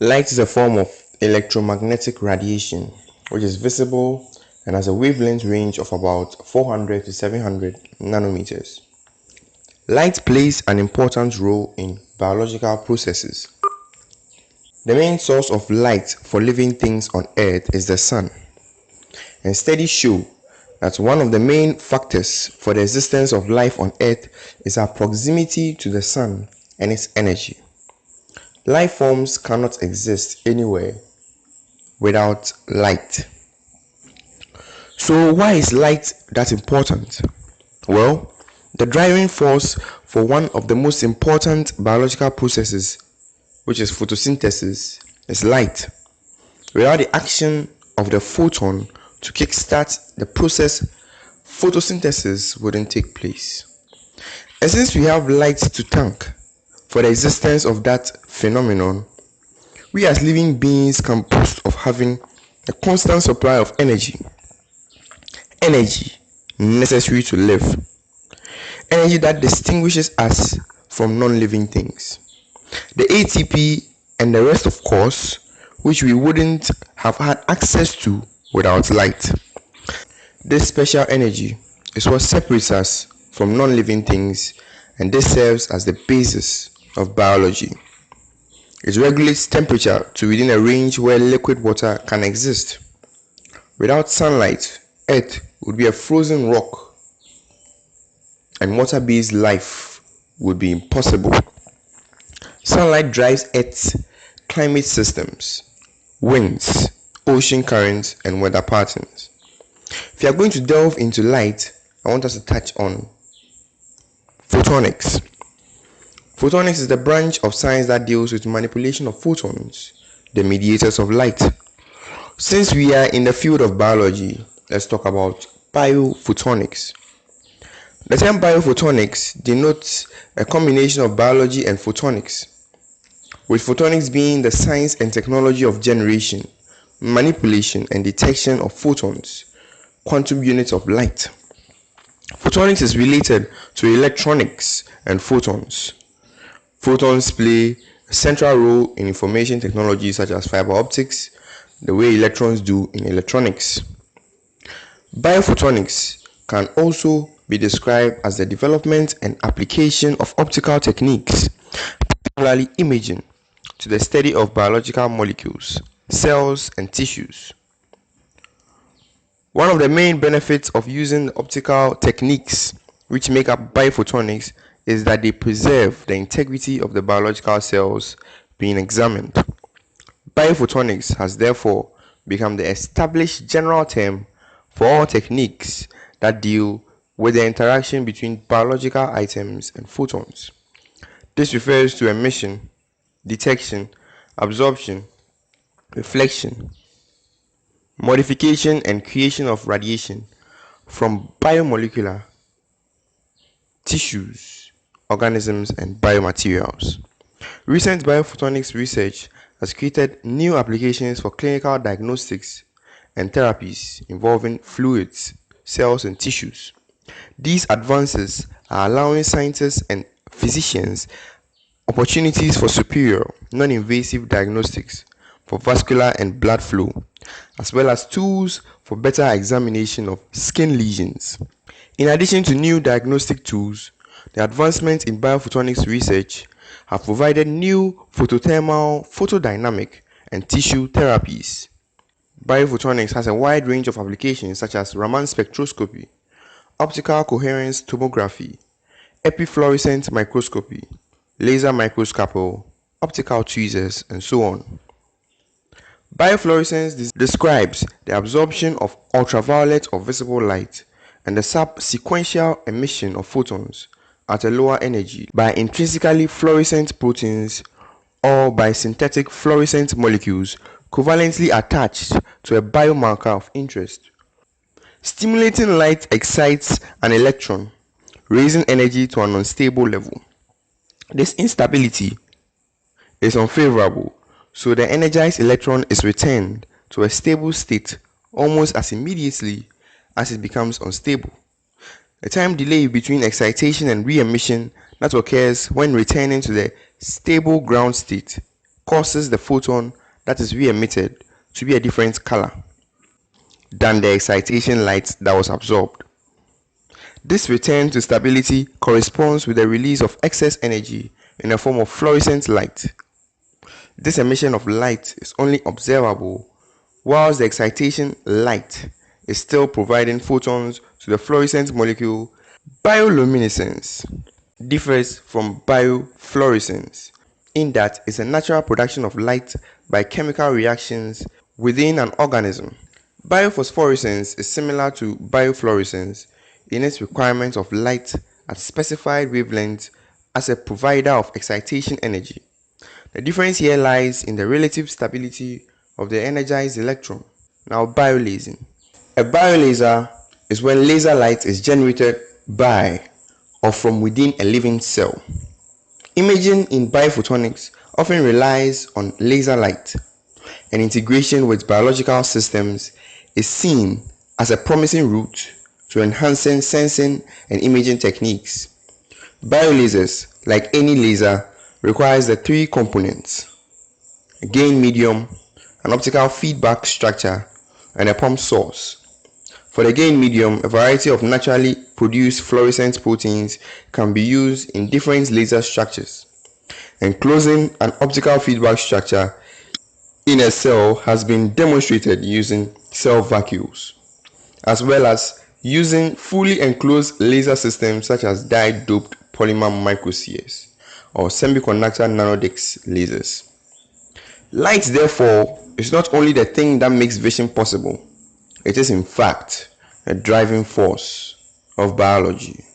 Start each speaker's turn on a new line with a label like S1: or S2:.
S1: Light is a form of electromagnetic radiation which is visible and has a wavelength range of about 400 to 700 nanometers. Light plays an important role in biological processes. The main source of light for living things on Earth is the sun, and studies show that one of the main factors for the existence of life on Earth is our proximity to the sun and its energy. Life forms cannot exist anywhere without light. So why is light that important? Well, the driving force for one of the most important biological processes, which is photosynthesis, is light. Without the action of the photon to kickstart the process, photosynthesis wouldn't take place. And since we have light to thank for the existence of that phenomenon, we as living beings can boast of having a constant supply of energy necessary to live, energy that distinguishes us from non-living things. The ATP and the rest, of course, which we wouldn't have had access to without light. This special energy is what separates us from non-living things, and this serves as the basis of biology. It regulates temperature to within a range where liquid water can exist. Without sunlight, Earth would be a frozen rock, and water-based life would be impossible. Sunlight drives Earth's climate systems, winds, ocean currents, and weather patterns. If you are going to delve into light, I want us to touch on photonics. Photonics is the branch of science that deals with manipulation of photons, the mediators of light. Since we are in the field of biology, let's talk about biophotonics. The term biophotonics denotes a combination of biology and photonics, with photonics being the science and technology of generation, manipulation, and detection of photons, quantum units of light. Photonics is related to electronics and photons. Photons play a central role in information technology such as fiber optics, the way electrons do in electronics. Biophotonics can also be described as the development and application of optical techniques, particularly imaging, to the study of biological molecules, cells, and tissues. One of the main benefits of using the optical techniques which make up biophotonics is that they preserve the integrity of the biological cells being examined. Biophotonics has therefore become the established general term for all techniques that deal with the interaction between biological items and photons. This refers to emission, detection, absorption, reflection, modification, and creation of radiation from biomolecular tissues, organisms, and biomaterials. Recent biophotonics research has created new applications for clinical diagnostics and therapies involving fluids, cells, and tissues. These advances are allowing scientists and physicians opportunities for superior, non-invasive diagnostics for vascular and blood flow, as well as tools for better examination of skin lesions. In addition to new diagnostic tools, the advancements in biophotonics research have provided new photothermal, photodynamic, and tissue therapies. Biophotonics has a wide range of applications such as Raman spectroscopy, optical coherence tomography, epifluorescent microscopy, laser microscopy, optical tweezers, and so on. Biofluorescence describes the absorption of ultraviolet or visible light and the subsequential emission of photons at a lower energy by intrinsically fluorescent proteins or by synthetic fluorescent molecules covalently attached to a biomarker of interest. Stimulating light excites an electron, raising energy to an unstable level. This instability is unfavorable, so the energized electron is returned to a stable state almost as immediately as it becomes unstable. The time delay between excitation and re-emission that occurs when returning to the stable ground state causes the photon that is re-emitted to be a different color than the excitation light that was absorbed. This return to stability corresponds with the release of excess energy in the form of fluorescent light. This emission of light is only observable whilst the excitation light is still providing photons to the fluorescent molecule. Bioluminescence differs from biofluorescence in that it's a natural production of light by chemical reactions within an organism. Biophosphorescence is similar to biofluorescence in its requirement of light at specified wavelengths as a provider of excitation energy. The difference here lies in the relative stability of the energized electron. Now, biolasing. A biolaser is when laser light is generated by or from within a living cell. Imaging in biophotonics often relies on laser light, and integration with biological systems is seen as a promising route to enhancing sensing and imaging techniques. Biolasers, like any laser, requires the three components: a gain medium, an optical feedback structure, and a pump source. For the gain medium, a variety of naturally produced fluorescent proteins can be used in different laser structures. Enclosing an optical feedback structure in a cell has been demonstrated using cell vacuoles, as well as using fully enclosed laser systems such as dye-doped polymer microspheres or semiconductor nanodisc lasers. Light, therefore, is not only the thing that makes vision possible, it is in fact a driving force of biology.